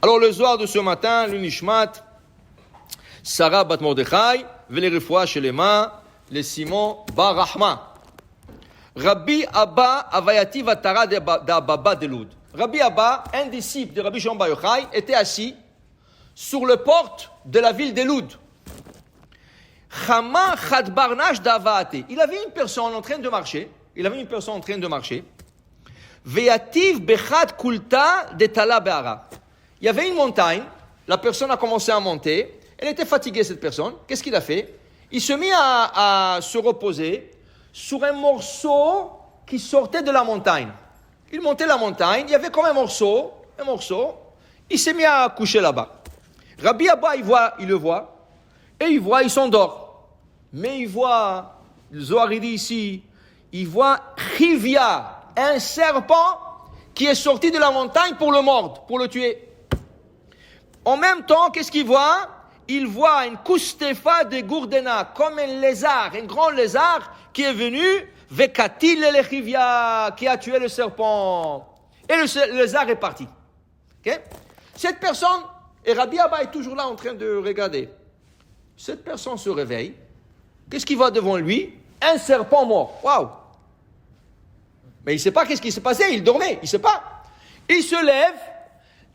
Alors le Zohar de ce matin, le Nishmat, Sarah bat Mordechai, les Refoua Shelema, les Simon bar Rahma. Rabbi Abba Avayati Vatara d'Ababa de Loud. Rabbi Abba, un disciple de Rabbi Shimon Bar Yochai, était assis sur le porte de la ville de Loud. Chama Chadbarnash d'Avaate. Il avait une personne en train de marcher. Veyativ Bechad Kulta de Tala Be'ara. Il y avait une montagne. La personne a commencé à monter. Elle était fatiguée, cette personne. Qu'est-ce qu'il a fait? Il se mit à se reposer sur un morceau qui sortait de la montagne. Il montait la montagne, il y avait comme un morceau, il s'est mis à coucher là-bas. Rabbi Abba, il le voit, et il s'endort. Mais il voit, le Zohar dit ici, il voit Chivia, un serpent qui est sorti de la montagne pour le mordre, pour le tuer. En même temps, qu'est-ce qu'il voit? Il voit une Kustefa de Gourdena, comme un lézard, un grand lézard qui est venu, Vekatil Elechivia, qui a tué le serpent. Et le lézard est parti. Okay? Cette personne, et Rabbi Abba est toujours là en train de regarder. Cette personne se réveille. Qu'est-ce qui va devant lui? Un serpent mort. Waouh! Mais il ne sait pas qu'est-ce qui s'est passé, il dormait, il ne sait pas. Il se lève,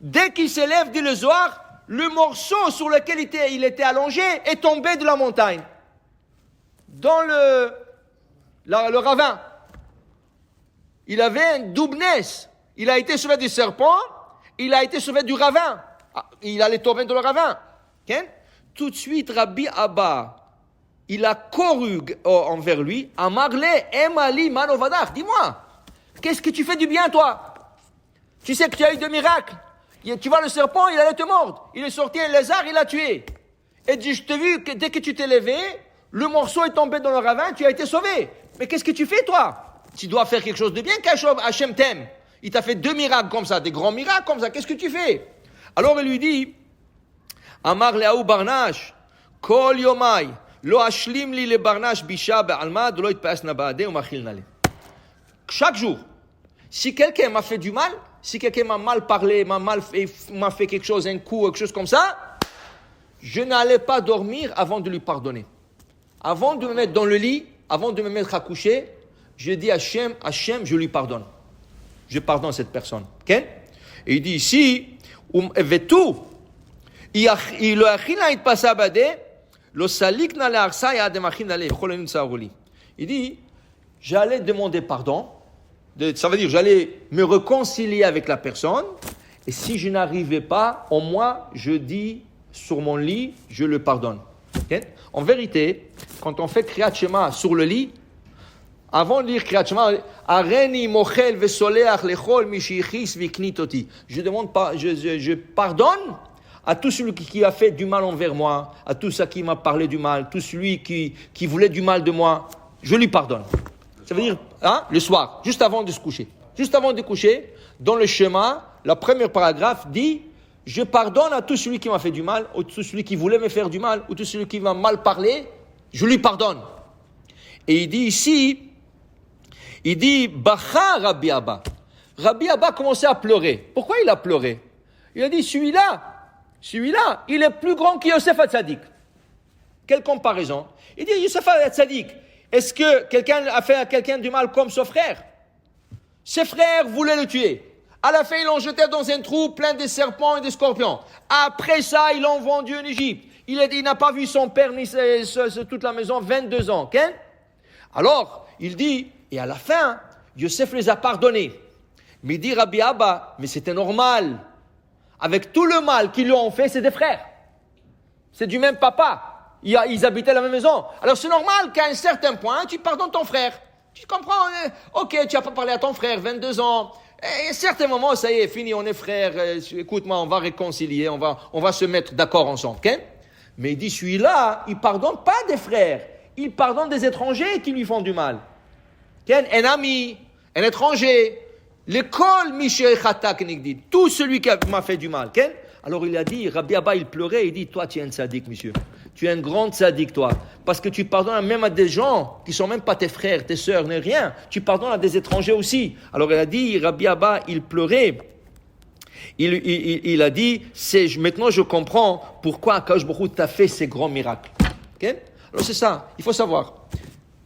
dès qu'il se lève, dit le Zohar, le morceau sur lequel il était allongé est tombé de la montagne. Dans le ravin. Il avait une doublesse. Il a été sauvé du serpent, il a été sauvé du ravin. Il allait tomber dans le ravin. Okay? Tout de suite, Rabbi Abba, il a couru envers lui. Amarle emali manovadach. Dis-moi, qu'est-ce que tu fais du bien, toi? Tu sais que tu as eu des miracles. Tu vois le serpent, il allait te mordre. Il est sorti un lézard, il l'a tué. Et je t'ai vu que dès que tu t'es levé, le morceau est tombé dans le ravin, tu as été sauvé. Mais qu'est-ce que tu fais, toi? Tu dois faire quelque chose de bien qu'Hachem t'aime. Il t'a fait 2 miracles comme ça, des grands miracles comme ça. Qu'est-ce que tu fais? Alors il lui dit, Amar le'ahu barnash, kol yomai, lo ashlim li le barnash bisha be'alma, de lo itpaas nabade ou machil nale. Chaque jour, si quelqu'un m'a fait du mal, si quelqu'un m'a mal parlé, m'a fait quelque chose, un coup, quelque chose comme ça, je n'allais pas dormir avant de lui pardonner. Avant de me mettre dans le lit, avant de me mettre à coucher, je dis à Hachem, je lui pardonne. Je pardonne cette personne. Okay? Et il dit ici, il dit, j'allais demander pardon. Ça veut dire, j'allais me réconcilier avec la personne. Et si je n'arrivais pas, au moins, je dis sur mon lit, je le pardonne. Okay? En vérité, quand on fait Kriyat Shema sur le lit, avant de lire Kriyat Shema, Areni mochel vesoleach lechol mishichis viknitoti. Je pardonne à tout celui qui a fait du mal envers moi, à tout celui qui m'a parlé du mal, tout celui qui voulait du mal de moi, je lui pardonne. Ça veut dire, le soir, juste avant de se coucher. Juste avant de coucher, dans le schéma, la première paragraphe dit, je pardonne à tout celui qui m'a fait du mal, ou tout celui qui voulait me faire du mal, ou tout celui qui m'a mal parlé, je lui pardonne. Et il dit ici, Bacha Rabbi Abba. Rabbi Abba commençait à pleurer. Pourquoi il a pleuré? Il a dit, celui-là, il est plus grand que Yosef HaTzadik. Quelle comparaison? Il dit, Yosef HaTzadik, est-ce que quelqu'un a fait à quelqu'un du mal comme son frère? Ses frères voulaient le tuer. À la fin, ils l'ont jeté dans un trou plein de serpents et de scorpions. Après ça, ils l'ont vendu en Égypte. Il n'a pas vu son père ni toute la maison 22 ans. Okay? Alors, il dit, et à la fin, Yosef les a pardonnés. Mais il dit Rabbi Abba, mais c'était normal. Avec tout le mal qu'ils lui ont fait, c'est des frères. C'est du même papa. Ils habitaient la même maison. Alors c'est normal qu'à un certain point, tu pardonnes ton frère. Tu comprends? Ok, tu n'as pas parlé à ton frère, 22 ans. Et à un certain moment, ça y est, fini, on est frères. Écoute-moi, on va réconcilier, on va se mettre d'accord ensemble. Okay? Mais il dit, celui-là, il ne pardonne pas des frères. Il pardonne des étrangers qui lui font du mal. Okay? Un ami, un étranger. L'école, Michel Khatak Nigdi. Tout celui qui m'a fait du mal. Okay? Alors il a dit, Rabbi Abba, il pleurait, il dit, toi tu es un tzaddik, monsieur. Tu es un grand tzaddik, toi. Parce que tu pardonnes même à des gens qui ne sont même pas tes frères, tes sœurs, ni rien. Tu pardonnes à des étrangers aussi. Alors il a dit, Rabbi Abba, il pleurait. Il a dit, maintenant je comprends pourquoi Akadosh Baruch Hu t'a fait ces grands miracles. Okay? Alors c'est ça, il faut savoir.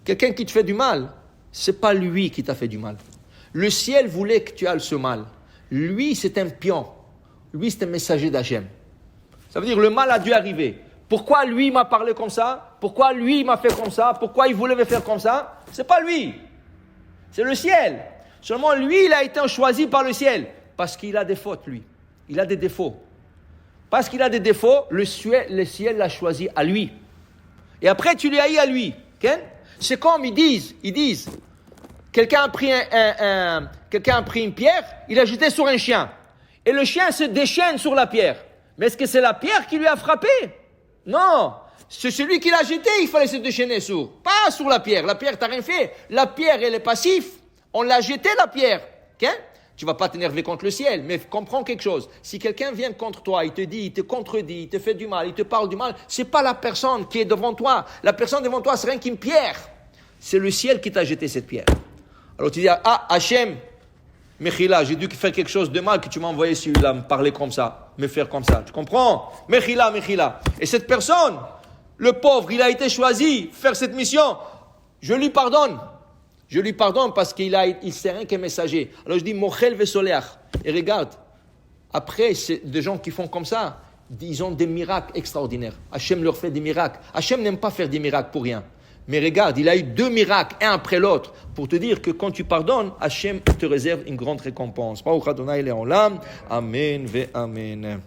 Quelqu'un qui te fait du mal, c'est pas lui qui t'a fait du mal. Le ciel voulait que tu aies ce mal. Lui, c'est un pion. Lui, c'est un messager d'Hachem. Ça veut dire le mal a dû arriver. Pourquoi lui m'a parlé comme ça? Pourquoi lui m'a fait comme ça? Pourquoi il voulait me faire comme ça? C'est pas lui. C'est le ciel. Seulement lui, il a été choisi par le ciel. Parce qu'il a des fautes, lui. Il a des défauts. Parce qu'il a des défauts, le ciel l'a choisi à lui. Et après, tu l'as haï à lui. Okay? C'est comme ils disent, quelqu'un a pris une pierre, il l'a jetée sur un chien. Et le chien se déchaîne sur la pierre. Mais est-ce que c'est la pierre qui lui a frappé? Non. C'est celui qui l'a jeté, il fallait se déchaîner sur. Pas sur la pierre. La pierre, t'as rien fait. La pierre, elle est passive. On l'a jeté, la pierre. Okay? Tu vas pas t'énerver contre le ciel, mais comprends quelque chose. Si quelqu'un vient contre toi, il te dit, il te contredit, il te fait du mal, il te parle du mal, c'est pas la personne qui est devant toi. La personne devant toi, c'est rien qu'une pierre. C'est le ciel qui t'a jeté cette pierre. Alors tu dis, Hachem, Mechila, j'ai dû faire quelque chose de mal que tu m'as envoyé celui-là, me parler comme ça, me faire comme ça. Tu comprends? Mechila. Et cette personne, le pauvre, il a été choisi, faire cette mission. Je lui pardonne. Je lui pardonne parce qu'il sait rien qu'un messager. Alors je dis, Mochel vesoleach. Et regarde, après, c'est des gens qui font comme ça, ils ont des miracles extraordinaires. Hachem leur fait des miracles. Hachem n'aime pas faire des miracles pour rien. Mais regarde, il a eu 2 miracles, un après l'autre, pour te dire que quand tu pardonnes, Hachem te réserve une grande récompense. Baruch Adonai Le'olam. Amen ve amen.